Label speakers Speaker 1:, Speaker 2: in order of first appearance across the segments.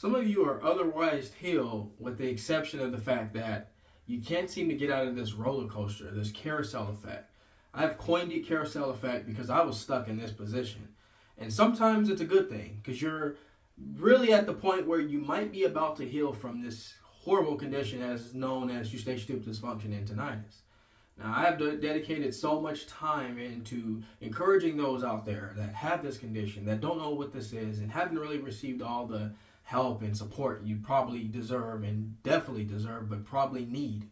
Speaker 1: Some of you are otherwise healed with the exception of the fact that you can't seem to get out of this roller coaster, this carousel effect. I've coined it carousel effect because I was stuck in this position. And sometimes it's a good thing because you're really at the point where you might be about to heal from this horrible condition as known as Eustachian Tube Dysfunction and tinnitus. Now, I have dedicated so much time into encouraging those out there that have this condition, that don't know what this is, and haven't really received all the help and support you probably deserve and definitely deserve, but probably need.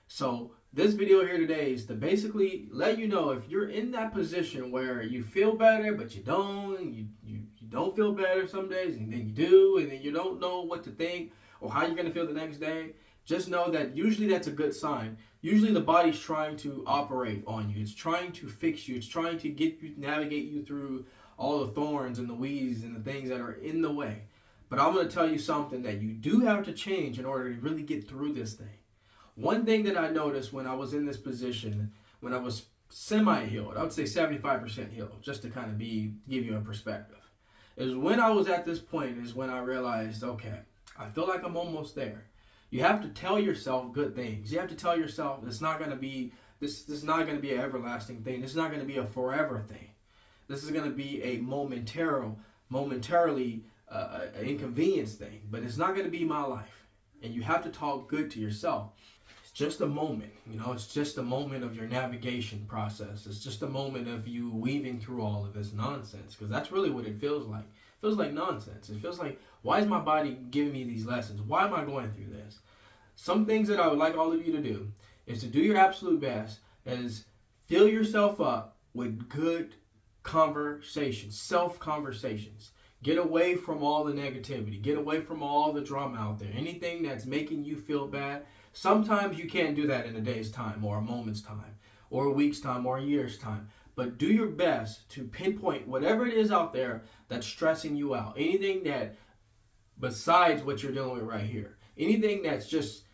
Speaker 1: So this video here today is to basically let you know if you're in that position where you feel better, but you don't, you don't feel better some days, and then you do, and then you don't know what to think or how you're going to feel the next day. Just know that usually that's a good sign. Usually the body's trying to operate on you. It's trying to fix you. It's trying to get you, navigate you through all the thorns and the weeds and the things that are in the way. But I'm going to tell you something that you do have to change in order to really get through this thing. One thing that I noticed when I was in this position, when I was semi-healed, I would say 75% healed, just to kind of give you a perspective, is when I was at this point is when I realized, okay, I feel like I'm almost there. You have to tell yourself good things. You have to tell yourself it's not going to be this is not going to be an everlasting thing. This is not going to be a forever thing. This is going to be a momentarily inconvenience thing, but it's not going to be my life. And you have to talk good to yourself. It's just a moment, it's just a moment of your navigation process. It's just a moment of you weaving through all of this nonsense, because that's really what it feels like. It feels like nonsense. It feels like, why is my body giving me these lessons? Why am I going through this? Some things that I would like all of you to do is to do your absolute best is fill yourself up with good conversations, self-conversations. Get away from all the negativity. Get away from all the drama out there. Anything that's making you feel bad. Sometimes you can't do that in a day's time or a moment's time or a week's time or a year's time. But do your best to pinpoint whatever it is out there that's stressing you out. Anything that, besides what you're dealing with right here, anything that's just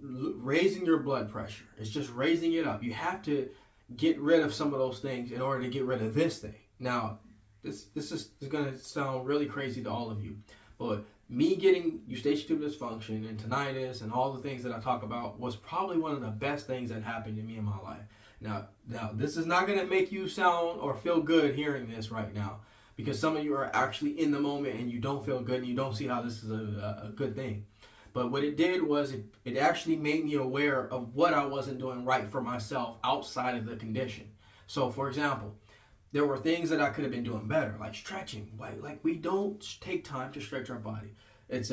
Speaker 1: raising your blood pressure, it's just raising it up. You have to get rid of some of those things in order to get rid of this thing. Now, this is going to sound really crazy to all of you, but me getting Eustachian Tube Dysfunction and tinnitus and all the things that I talk about was probably one of the best things that happened to me in my life. Now, this is not going to make you sound or feel good hearing this right now, because some of you are actually in the moment and you don't feel good and you don't see how this is a good thing. But what it did was it actually made me aware of what I wasn't doing right for myself outside of the condition. So, for example, there were things that I could have been doing better, like stretching. Like we don't take time to stretch our body. It's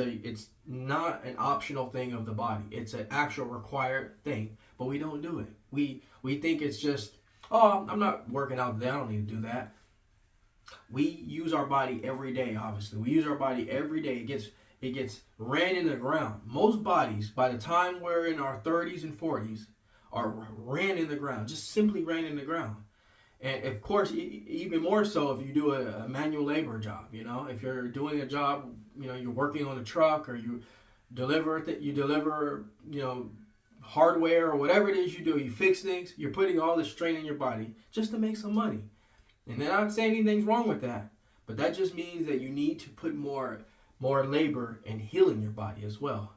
Speaker 1: not an optional thing of the body. It's an actual required thing, but we don't do it. We think it's just, oh, I'm not working out today, I don't need to do that. We use our body every day, obviously. We use our body every day. It gets ran in the ground. Most bodies, by the time we're in our 30s and 40s, are ran in the ground, just simply ran in the ground. And of course, even more so if you do a manual labor job, if you're doing a job, you're working on a truck or you deliver, hardware or whatever it is you do, you fix things, you're putting all this strain in your body just to make some money. And they're not saying anything's wrong with that, but that just means that you need to put more labor in healing your body as well.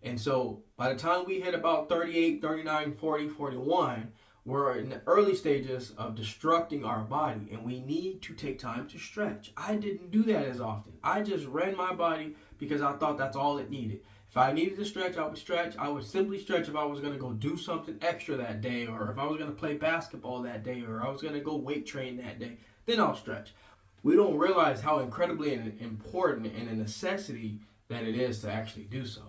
Speaker 1: And so by the time we hit about 38, 39, 40, 41, we're in the early stages of destructing our body, and we need to take time to stretch. I didn't do that as often. I just ran my body because I thought that's all it needed. If I needed to stretch, I would stretch. I would simply stretch if I was going to go do something extra that day, or if I was going to play basketball that day, or I was going to go weight train that day, then I'll stretch. We don't realize how incredibly important and a necessity that it is to actually do so.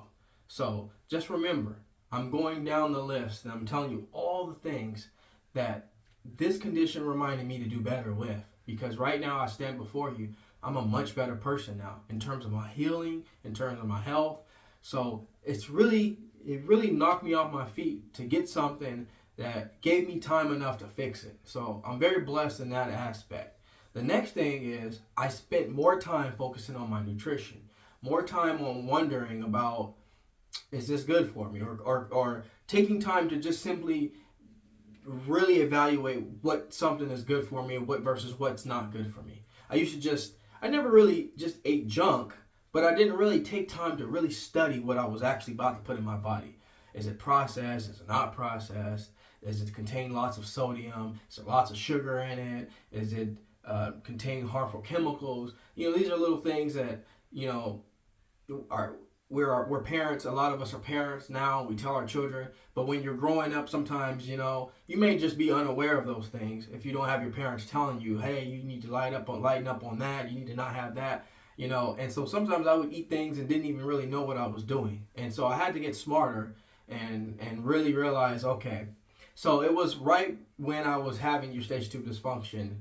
Speaker 1: So just remember, I'm going down the list and I'm telling you all the things that this condition reminded me to do better with. Because right now I stand before you, I'm a much better person now in terms of my healing, in terms of my health. So it really knocked me off my feet to get something that gave me time enough to fix it. So I'm very blessed in that aspect. The next thing is I spent more time focusing on my nutrition, more time on wondering about, is this good for me? Or taking time to just simply really evaluate what something is good for me and what versus what's not good for me. I never really just ate junk, but I didn't really take time to really study what I was actually about to put in my body. Is it processed? Is it not processed? Does it contain lots of sodium? Is there lots of sugar in it? Is it contain harmful chemicals? These are little things that, are we're parents. A lot of us are parents now. We tell our children, but when you're growing up, sometimes you may just be unaware of those things if you don't have your parents telling you, hey, you need to lighten up on that. You need to not have that. And so sometimes I would eat things and didn't even really know what I was doing, and so I had to get smarter and really realize, okay. So it was right when I was having Eustachian Tube Dysfunction,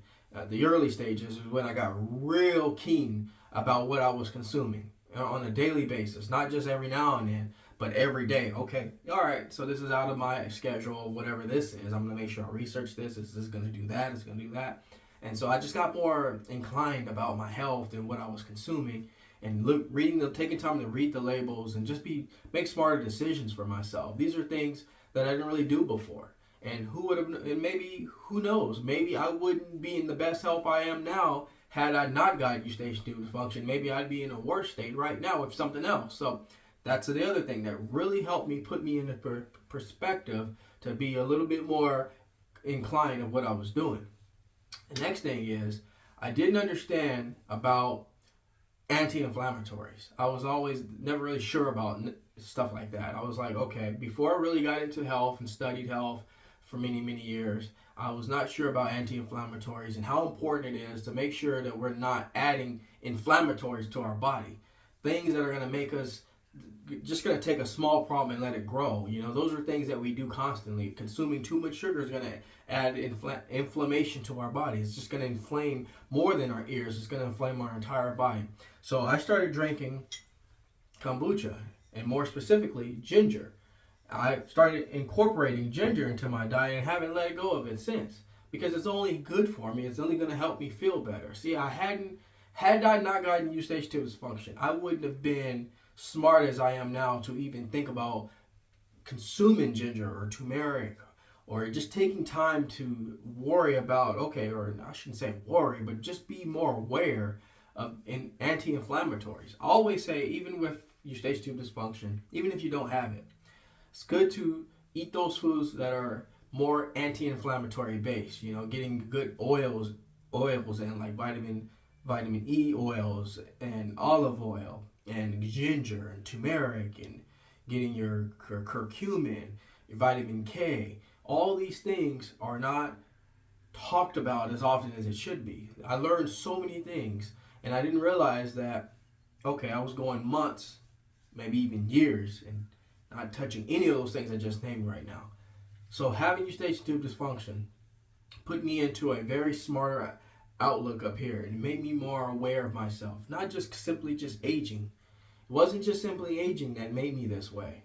Speaker 1: the early stages, is when I got real keen about what I was consuming on a daily basis, not just every now and then, but every day. Okay, all right, so this is out of my schedule, whatever this is. I'm going to make sure I research this. Is this going to do that? It's going to do that. And so I just got more inclined about my health and what I was consuming, and taking time to read the labels and just make smarter decisions for myself. These are things that I didn't really do before. And who knows, maybe I wouldn't be in the best health I am now had I not got Eustachian Tube Dysfunction. Maybe I'd be in a worse state right now with something else. So that's the other thing that really helped me, put me in the perspective to be a little bit more inclined of what I was doing. The next thing is, I didn't understand about anti-inflammatories. I was never really sure about stuff like that. I was like, okay, before I really got into health and studied health for many, many years, I was not sure about anti-inflammatories and how important it is to make sure that we're not adding inflammatories to our body. Things that are going to make us, just going to take a small problem and let it grow. Those are things that we do constantly. Consuming too much sugar is going to add inflammation to our body. It's just going to inflame more than our ears. It's going to inflame our entire body. So I started drinking kombucha, and more specifically, ginger. I started incorporating ginger into my diet and haven't let go of it since, because it's only good for me. It's only going to help me feel better. See, had I not gotten Eustachian Tube Dysfunction, I wouldn't have been smart as I am now to even think about consuming ginger or turmeric, or just taking time to worry about, or I shouldn't say worry, but just be more aware of anti-inflammatories. I always say, even with Eustachian Tube Dysfunction, even if you don't have it, it's good to eat those foods that are more anti-inflammatory based. Getting good oils in, like vitamin E oils and olive oil and ginger and turmeric, and getting your curcumin, your vitamin K. All these things are not talked about as often as it should be. I learned so many things, and I didn't realize that, I was going months, maybe even years, and not touching any of those things I just named right now. So having Eustachian Tube Dysfunction put me into a very smarter outlook up here, and made me more aware of myself. Not just simply just aging. It wasn't just simply aging that made me this way.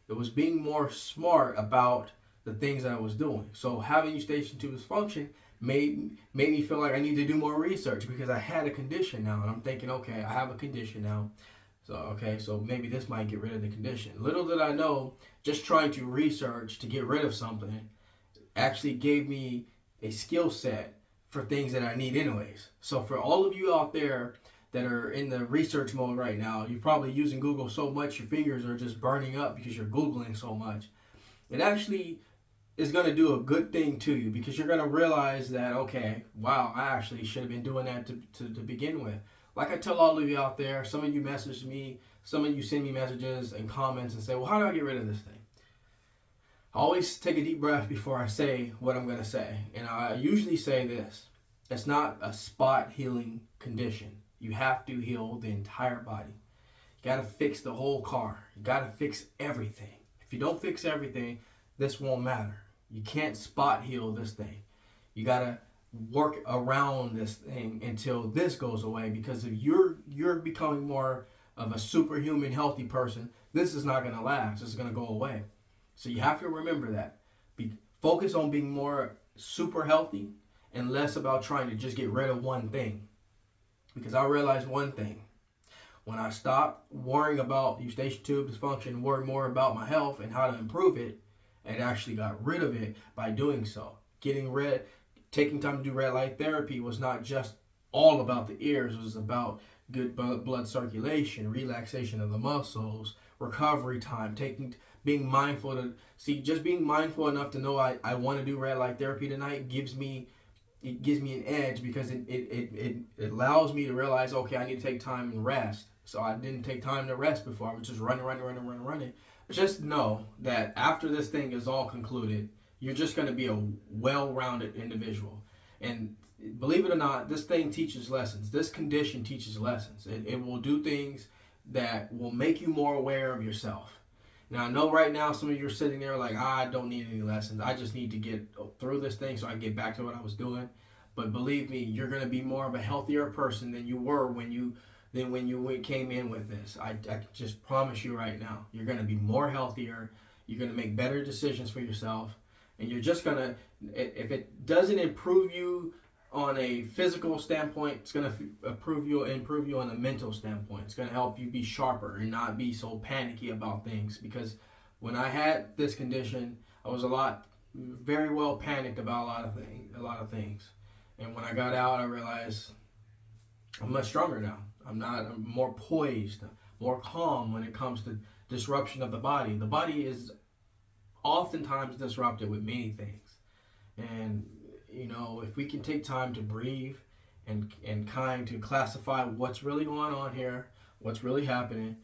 Speaker 1: It was being more smart about the things that I was doing. So having Eustachian Tube Dysfunction made me feel like I need to do more research, because I had a condition now, and I'm thinking, okay, I have a condition now. So maybe this might get rid of the condition. Little did I know, just trying to research to get rid of something actually gave me a skill set for things that I need anyways. So for all of you out there that are in the research mode right now, you're probably using Google so much your fingers are just burning up because you're Googling so much. It actually is going to do a good thing to you, because you're going to realize that, okay, wow, I actually should have been doing that to begin with. Like I tell all of you out there, some of you message me, some of you send me messages and comments and say, well, how do I get rid of this thing? I always take a deep breath before I say what I'm going to say. And I usually say this: it's not a spot healing condition. You have to heal the entire body. You got to fix the whole car. You got to fix everything. If you don't fix everything, this won't matter. You can't spot heal this thing. You got to work around this thing until this goes away, because if you're becoming more of a superhuman healthy person, this is not going to last. It's going to go away. So you have to remember that. Focus on being more super healthy and less about trying to just get rid of one thing. Because I realized one thing: when I stopped worrying about Eustachian Tube Dysfunction, worried more about my health and how to improve it, and actually got rid of it by doing so. Taking time to do red light therapy was not just all about the ears. It was about good blood circulation, relaxation of the muscles, recovery time, being mindful to see, just being mindful enough to know I want to do red light therapy tonight gives me an edge, because it allows me to realize, okay, I need to take time and rest. So I didn't take time to rest before. I was just running. Just know that after this thing is all concluded, you're just going to be a well-rounded individual. And believe it or not, this thing teaches lessons. This condition teaches lessons. It will do things that will make you more aware of yourself. Now, I know right now some of you are sitting there like, I don't need any lessons. I just need to get through this thing so I can get back to what I was doing. But believe me, you're going to be more of a healthier person than you were when you came in with this. I just promise you right now, you're going to be more healthier. You're going to make better decisions for yourself. And you're just going to, if it doesn't improve you on a physical standpoint, it's going to improve you on a mental standpoint. It's going to help you be sharper and not be so panicky about things. Because when I had this condition, I was very well panicked about a lot of things. And when I got out, I realized I'm much stronger now. I'm more poised, more calm when it comes to disruption of the body. The body is oftentimes disrupted with many things. And if we can take time to breathe and kind to classify what's really going on here, what's really happening,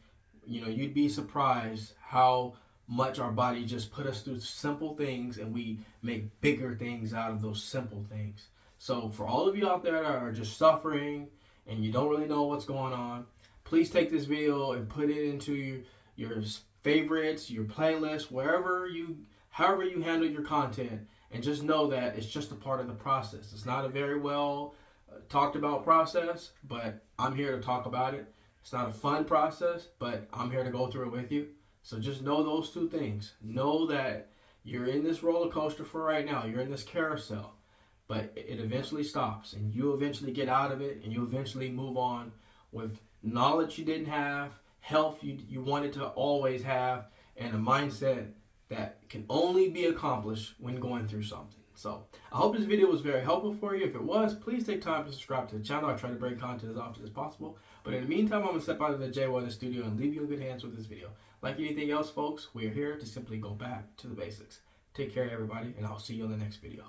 Speaker 1: you'd be surprised how much our body just put us through simple things, and we make bigger things out of those simple things. So for all of you out there that are just suffering and you don't really know what's going on, please take this video and put it into your favorites, your playlist, however you handle your content. And just know that it's just a part of the process. It's not a very well talked about process, but I'm here to talk about it. It's not a fun process, but I'm here to go through it with you. So just know those two things. Know that you're in this roller coaster for right now. You're in this carousel, but it eventually stops, and you eventually get out of it, and you eventually move on with knowledge you didn't have, health you wanted to always have, and a mindset that can only be accomplished when going through something. So I hope this video was very helpful for you. If it was, please take time to subscribe to the channel. I try to bring content as often as possible. But in the meantime, I'm going to step out of the J1 studio and leave you in good hands with this video. Like anything else, folks, we're here to simply go back to the basics. Take care, everybody, and I'll see you in the next video.